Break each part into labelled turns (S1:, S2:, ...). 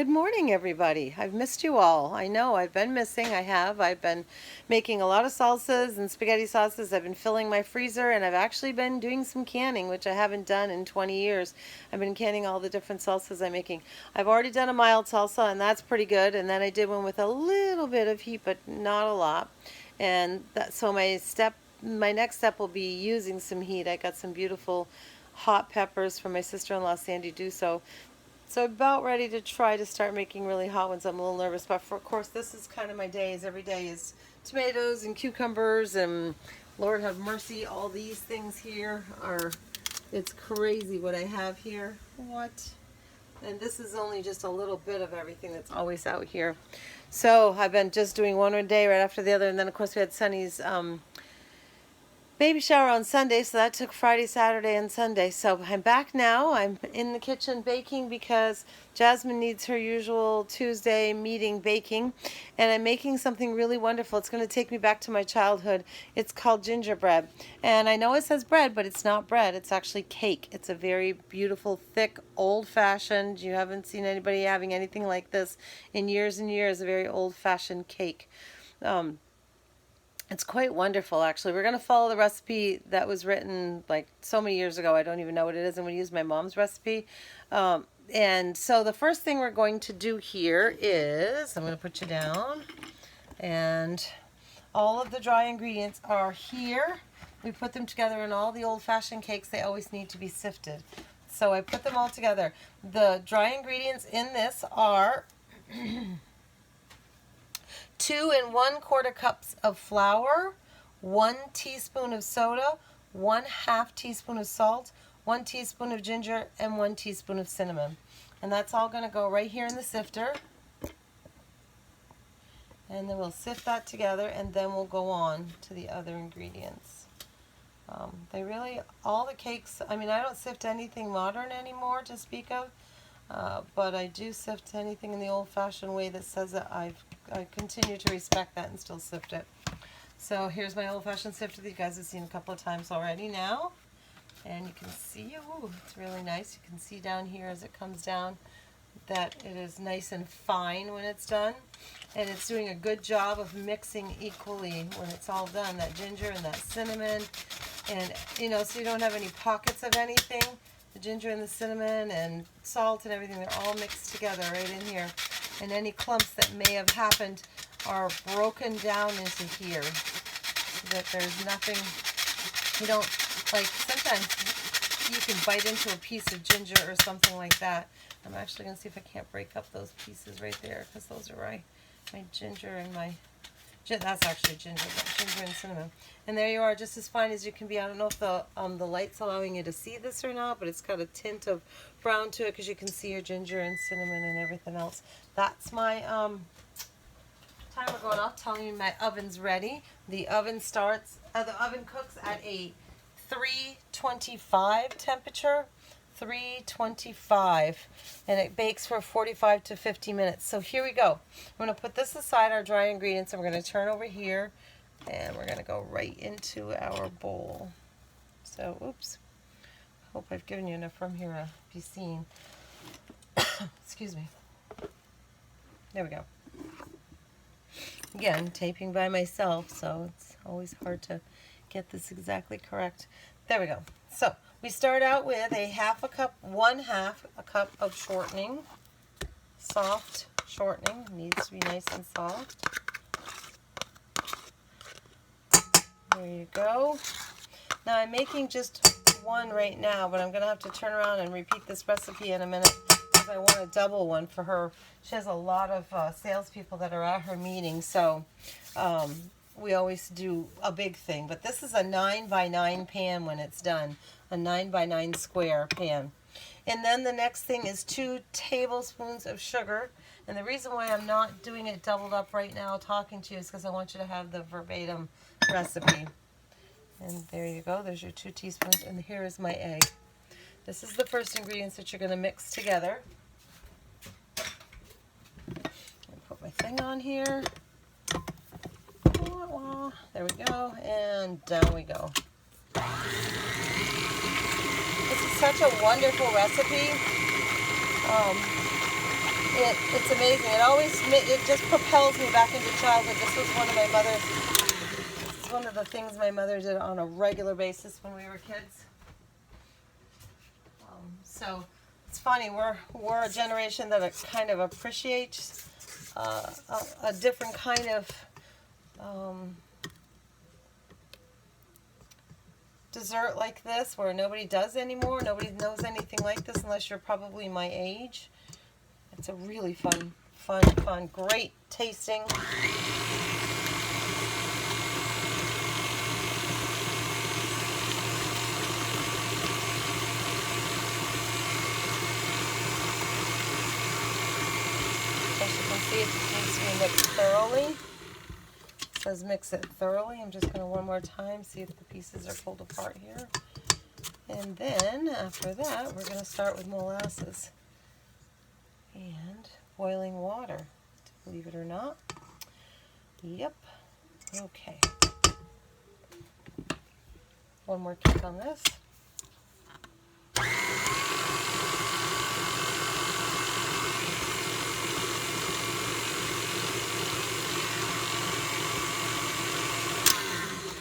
S1: Good morning, everybody. I've missed you all. I know I've been missing. I have. I've been making a lot of salsas and spaghetti sauces. I've been filling my freezer, and I've actually been doing some canning, which I haven't done in 20 years. I've been canning all the different salsas I'm making. I've already done a mild salsa, and that's pretty good. And then I did one with a little bit of heat, but not a lot. And so my next step will be using some heat. I got some beautiful hot peppers from my sister-in-law, Sandy Duso. So about ready to try to start making really hot ones. I'm a little nervous, but of course this is kind of my days. Every day is tomatoes and cucumbers and Lord have mercy, all these things here are, it's crazy what I have here. What? And this is only just a little bit of everything that's always out here. So I've been just doing one a day right after the other, and then of course we had Sunny's baby shower on Sunday, so that took Friday, Saturday, and Sunday. So I'm back now. I'm in the kitchen baking because Jasmine needs her usual Tuesday meeting baking, and I'm making something really wonderful. It's going to take me back to my childhood. It's called gingerbread, and I know it says bread, but it's not bread. It's actually cake. It's a very beautiful, thick, old-fashioned. You haven't seen anybody having anything like this in years and years. A very old-fashioned cake. It's quite wonderful, actually. We're going to follow the recipe that was written like so many years ago. I don't even know what it is. I'm going to use my mom's recipe. And so the first thing we're going to do here is, I'm going to put you down, and all of the dry ingredients are here. We put them together in all the old-fashioned cakes. They always need to be sifted. So I put them all together. The dry ingredients in this are 2 1/4 cups of flour, 1 teaspoon of soda, 1/2 teaspoon of salt, 1 teaspoon of ginger, and 1 teaspoon of cinnamon. And that's all going to go right here in the sifter. And then we'll sift that together, and then we'll go on to the other ingredients. All the cakes, I mean, I don't sift anything modern anymore to speak of. But I do sift anything in the old-fashioned way that says that I continue to respect that and still sift it. So here's my old-fashioned sifter that you guys have seen a couple of times already now. And you can see, ooh, it's really nice. You can see down here as it comes down that it is nice and fine when it's done. And it's doing a good job of mixing equally when it's all done, that ginger and that cinnamon. And, you know, so you don't have any pockets of anything. The ginger and the cinnamon and salt and everything, they're all mixed together right in here. And any clumps that may have happened are broken down into here so that there's nothing, you don't, like sometimes you can bite into a piece of ginger or something like that. I'm actually going to see if I can't break up those pieces right there, because those are my ginger and that's actually ginger, but ginger and cinnamon. And there you are, just as fine as you can be. I don't know if the light's allowing you to see this or not, but it's got a tint of brown to it because you can see your ginger and cinnamon and everything else. That's my timer going off, telling me my oven's ready. The oven cooks at a 325 temperature. 325, and it bakes for 45 to 50 minutes. So here we go. I'm going to put this aside, our dry ingredients, and we're going to turn over here, and we're going to go right into our bowl. So, oops. Hope I've given you enough room here to be seen. Excuse me. There we go. Again, taping by myself, so it's always hard to get this exactly correct. There we go. So we start out with a 1/2 cup of shortening. Soft shortening, needs to be nice and soft. There you go. Now I'm making just one right now, but I'm going to have to turn around and repeat this recipe in a minute because I want a double one for her. She has a lot of salespeople that are at her meeting, so we always do a big thing. But this is a 9x9 pan when it's done, a 9x9 square pan. And then the next thing is 2 tablespoons of sugar. And the reason why I'm not doing it doubled up right now talking to you is because I want you to have the verbatim recipe. And there you go, there's your 2 teaspoons, and here is my egg. This is the first ingredients that you're going to mix together. Put my thing on here. There we go, and down we go. This is such a wonderful recipe. It's amazing. It just propels me back into childhood. This was one of the things my mother did on a regular basis when we were kids. So it's funny, we're a generation that kind of appreciates a different kind of dessert like this, where nobody does anymore. Nobody knows anything like this unless you're probably my age. It's a really fun, great tasting. As you can see, it just needs to be mixed thoroughly. It says mix it thoroughly. I'm just going to one more time see if the pieces are pulled apart here. And then after that, we're going to start with molasses and boiling water, believe it or not. Yep. Okay. One more kick on this.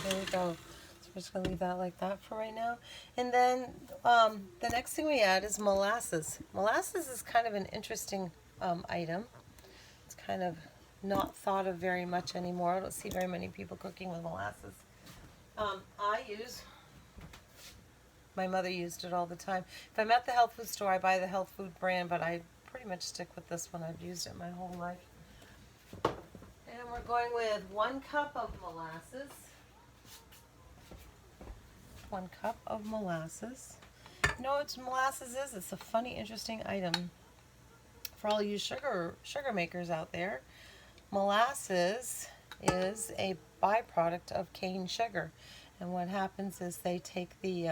S1: There we go. So we're just going to leave that like that for right now. And then the next thing we add is molasses. Molasses is kind of an interesting item. It's kind of not thought of very much anymore. I don't see very many people cooking with molasses. My mother used it all the time. If I'm at the health food store, I buy the health food brand, but I pretty much stick with this one. I've used it my whole life. And we're going with 1 cup of molasses. 1 cup of molasses. You know what molasses is? It's a funny, interesting item. For all you sugar makers out there, molasses is a byproduct of cane sugar. And what happens is they take the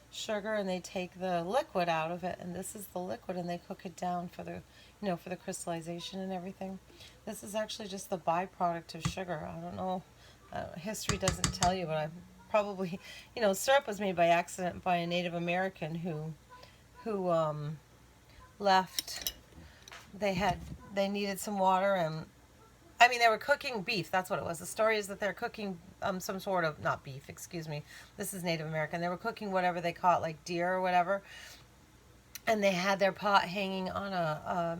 S1: sugar and they take the liquid out of it, and this is the liquid, and they cook it down for the for the crystallization and everything. This is actually just the byproduct of sugar. I don't know, history doesn't tell you, but I probably, syrup was made by accident by a Native American who left. They needed some water, and they were cooking beef. That's what it was. The story is that they're cooking some sort of, not beef, excuse me. This is Native American. They were cooking whatever they caught, like deer or whatever. And they had their pot hanging on a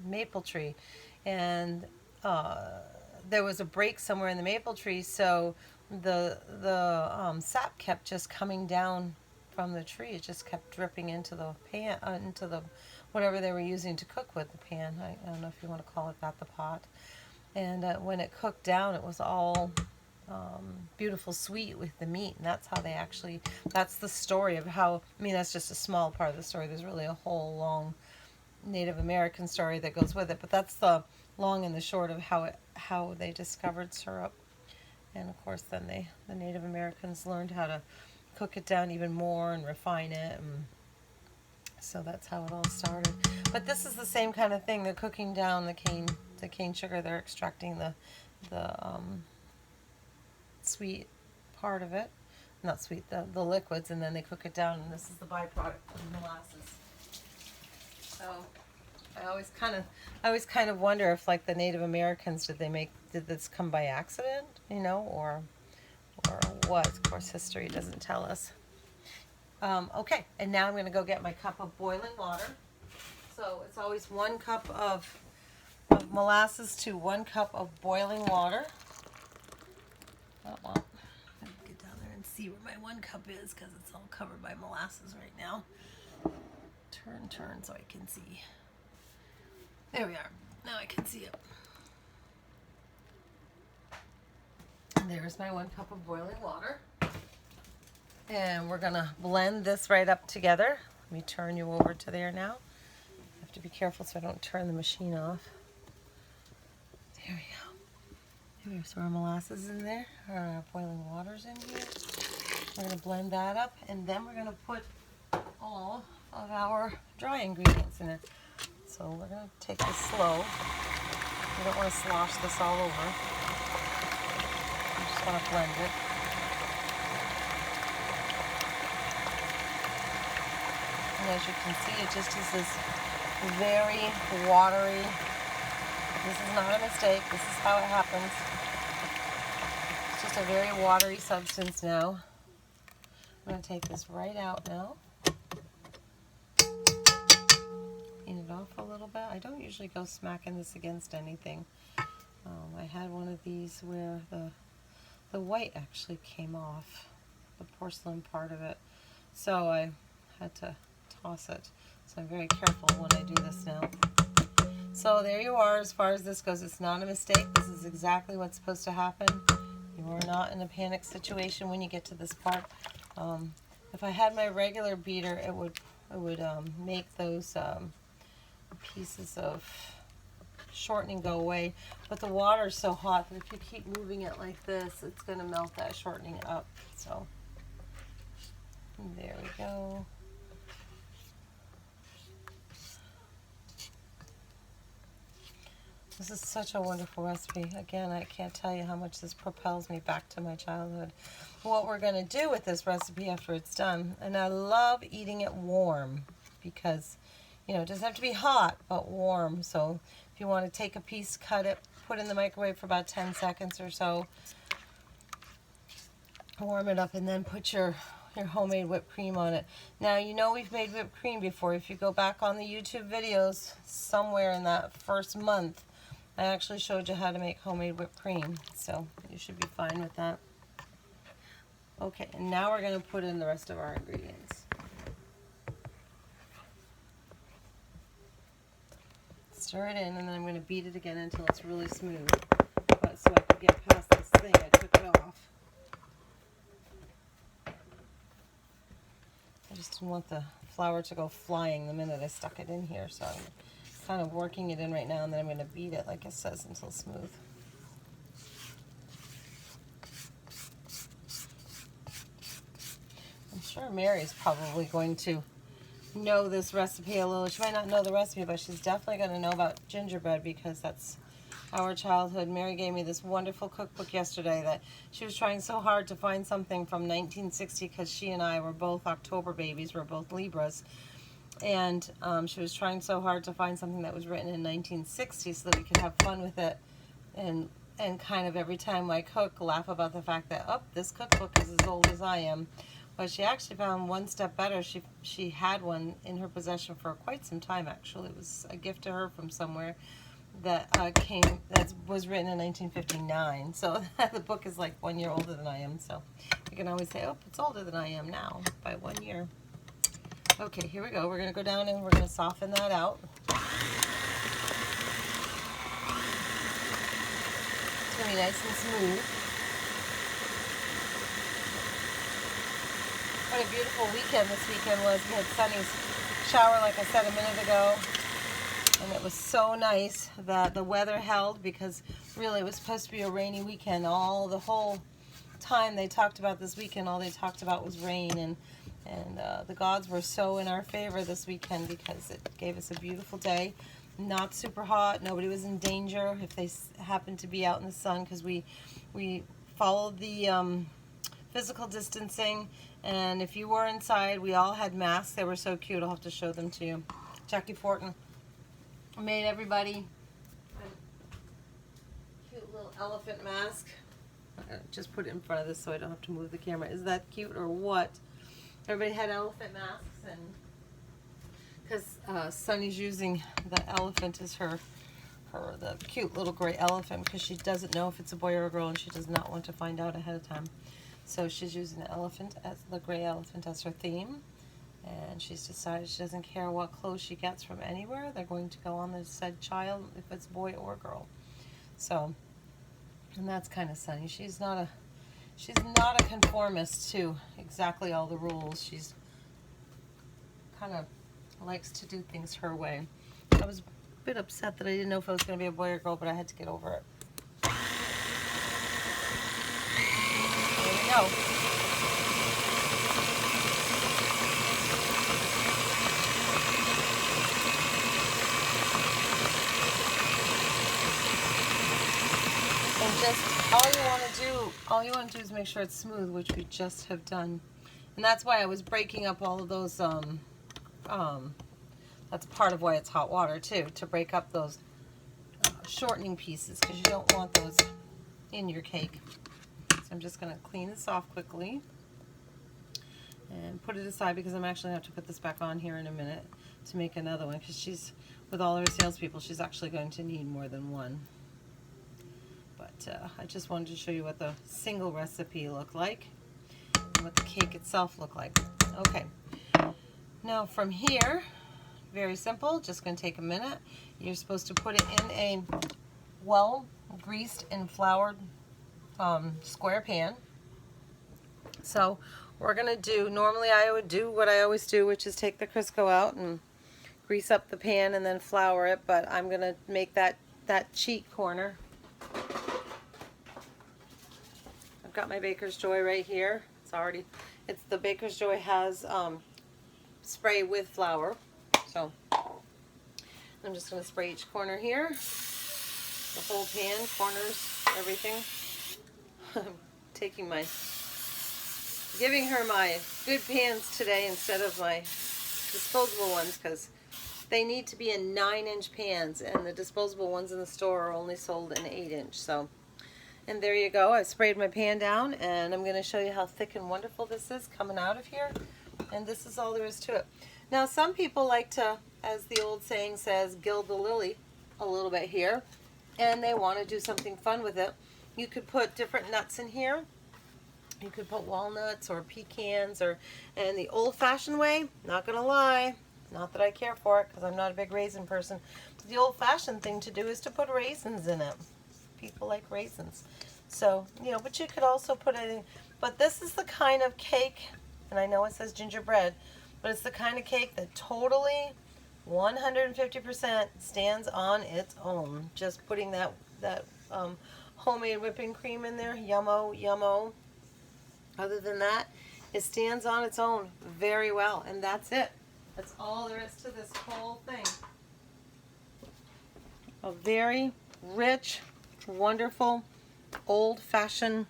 S1: maple tree. And there was a break somewhere in the maple tree, so the sap kept just coming down from the tree. It just kept dripping into the pan, into the whatever they were using to cook with, the pan. I don't know if you want to call it that, the pot. And when it cooked down, it was all beautiful sweet with the meat. And that's how they actually, that's the story of how, that's just a small part of the story. There's really a whole long Native American story that goes with it. But that's the long and the short of how they discovered syrup. And of course, then the Native Americans learned how to cook it down even more and refine it. And so that's how it all started. But this is the same kind of thing. They're cooking down the cane sugar. They're extracting the sweet part of it, not sweet, the liquids, and then they cook it down, and this is the byproduct of the molasses. So I always kind of wonder if, like, the Native Americans, did this come by accident, or what? Of course, history doesn't tell us. Okay, and now I'm going to go get my cup of boiling water. So it's always 1 cup of molasses to 1 cup of boiling water. Oh, well, let me get down there and see where my 1 cup is, because it's all covered by molasses right now. Turn so I can see. There we are. Now I can see it. And there's my 1 cup of boiling water. And we're going to blend this right up together. Let me turn you over to there now. I have to be careful so I don't turn the machine off. There we go. There's our molasses in there. Our boiling water's in here. We're going to blend that up, and then we're going to put all of our dry ingredients in it. So we're going to take this slow. We don't want to slosh this all over. We just want to blend it. And as you can see, it just is this very watery. This is not a mistake. This is how it happens. It's just a very watery substance now. I'm going to take this right out now. Clean it off a little bit. I don't usually go smacking this against anything. I had one of these where the white actually came off, the porcelain part of it. So I had to toss it. So I'm very careful when I do this now. So there you are. As far as this goes, it's not a mistake. This is exactly what's supposed to happen. You are not in a panic situation when you get to this part. If I had my regular beater, it would make those pieces of shortening go away. But the water is so hot that if you keep moving it like this, it's going to melt that shortening up. So there we go. This is such a wonderful recipe. Again, I can't tell you how much this propels me back to my childhood. What we're going to do with this recipe after it's done, and I love eating it warm because, you know, it doesn't have to be hot, but warm. So if you want to take a piece, cut it, put it in the microwave for about 10 seconds or so, warm it up, and then put your homemade whipped cream on it. Now, you know we've made whipped cream before. If you go back on the YouTube videos, somewhere in that first month, I actually showed you how to make homemade whipped cream, so you should be fine with that. Okay, and now we're going to put in the rest of our ingredients. Stir it in, and then I'm going to beat it again until it's really smooth. But so I could get past this thing, I took it off. I just didn't want the flour to go flying the minute I stuck it in here, so I'm kind of working it in right now, and then I'm going to beat it like it says until smooth. I'm sure Mary's probably going to know this recipe a little. She might not know the recipe, but she's definitely going to know about gingerbread because that's our childhood. Mary gave me this wonderful cookbook yesterday that she was trying so hard to find something from 1960 because she and I were both October babies. We're both Libras. And she was trying so hard to find something that was written in 1960 so that we could have fun with it and kind of every time I cook laugh about the fact that, oh, this cookbook is as old as I am. But she actually found one step better. She had one in her possession for quite some time, actually. It was a gift to her from somewhere that was written in 1959. So the book is like 1 year older than I am. So you can always say, oh, it's older than I am now by 1 year. Okay, here we go. We're going to go down and we're going to soften that out. It's going to be nice and smooth. What a beautiful weekend this weekend was. We had Sunny's shower, like I said a minute ago. And it was so nice that the weather held because really it was supposed to be a rainy weekend. The whole time they talked about this weekend, all they talked about was rain. And the gods were so in our favor this weekend because it gave us a beautiful day. Not super hot. Nobody was in danger if they happened to be out in the sun because we followed the physical distancing. And if you were inside, we all had masks. They were so cute. I'll have to show them to you. Jackie Fortin made everybody a cute little elephant mask. Just put it in front of this so I don't have to move the camera. Is that cute or what? Everybody had elephant masks, and because Sunny's using the elephant as the cute little gray elephant because she doesn't know if it's a boy or a girl and she does not want to find out ahead of time. So she's using the gray elephant as her theme, and she's decided she doesn't care what clothes she gets from anywhere. They're going to go on the said child if it's boy or girl. So, and that's kind of Sunny. She's not a conformist to exactly all the rules. She's kind of likes to do things her way. I was a bit upset that I didn't know if it was going to be a boy or girl, but I had to get over it. There we go. And just all you want to do is make sure it's smooth, which we just have done. And that's why I was breaking up all of those That's part of why it's hot water too, to break up those shortening pieces, because you don't want those in your cake. So I'm just going to clean this off quickly and put it aside, because I'm actually going to have to put this back on here in a minute to make another one, because she's, with all her salespeople, she's actually going to need more than one. But I just wanted to show you what the single recipe looked like and what the cake itself looked like. Okay, now from here, very simple, just going to take a minute. You're supposed to put it in a well greased and floured square pan. So we're going to do, normally I would do what I always do, which is take the Crisco out and grease up the pan and then flour it, but I'm going to make that cheek corner. I've got my Baker's Joy right here. It's the Baker's Joy has spray with flour. So I'm just going to spray each corner here, the whole pan, corners, everything. Giving her my good pans today instead of my disposable ones, because they need to be in 9-inch pans, and the disposable ones in the store are only sold in 8-inch. So, and there you go. I sprayed my pan down, and I'm going to show you how thick and wonderful this is coming out of here. And this is all there is to it. Now, some people like to, as the old saying says, gild the lily a little bit here, and they want to do something fun with it. You could put different nuts in here. You could put walnuts or pecans, and the old-fashioned way, not going to lie, not that I care for it because I'm not a big raisin person, but the old-fashioned thing to do is to put raisins in it. People like raisins. So, you know, but you could also put it in, but this is the kind of cake, and I know it says gingerbread, but it's the kind of cake that totally 150% stands on its own. Just putting that homemade whipping cream in there, yummo, yummo. Other than that, it stands on its own very well, and that's it. That's all there is to this whole thing. A very rich, wonderful, old-fashioned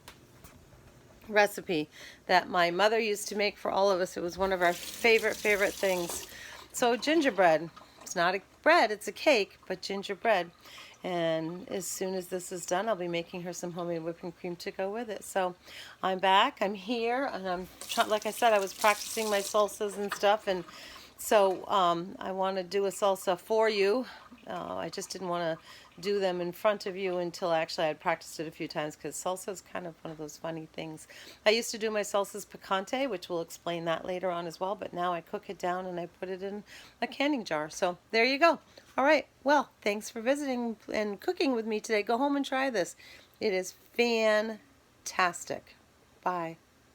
S1: recipe that my mother used to make for all of us. It was one of our favorite things. So gingerbread, it's not a bread, it's a cake, but gingerbread. And as soon as this is done, I'll be making her some homemade whipping cream to go with it. So I'm back, I'm here, and I'm like I said, I was practicing my salsas and stuff, and so I want to do a salsa for you. I just didn't want to do them in front of you until actually I had practiced it a few times, because salsa is kind of one of those funny things. I used to do my salsas picante, which we'll explain that later on as well, but now I cook it down and I put it in a canning jar. So there you go. All right, well, thanks for visiting and cooking with me today. Go home and try this. It is fantastic. Bye.